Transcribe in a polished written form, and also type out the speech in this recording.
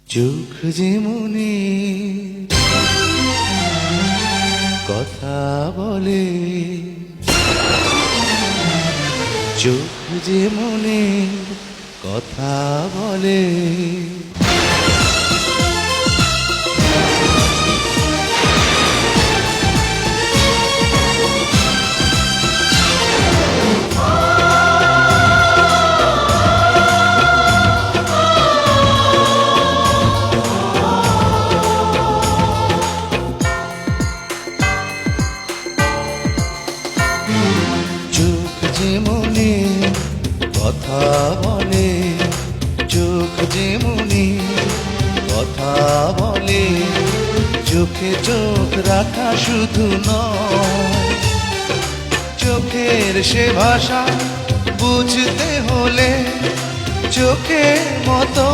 চোখ যেমনি কথা বলে, চোখ যেমনি কথা বলে, চোখ যেমনি কথা বলে, চোখ যেমনি কথা বলে, চোখে চোখ রাখা শুধু নয়, চোখের সে ভাষা বুঝতে হলে চোখের মতো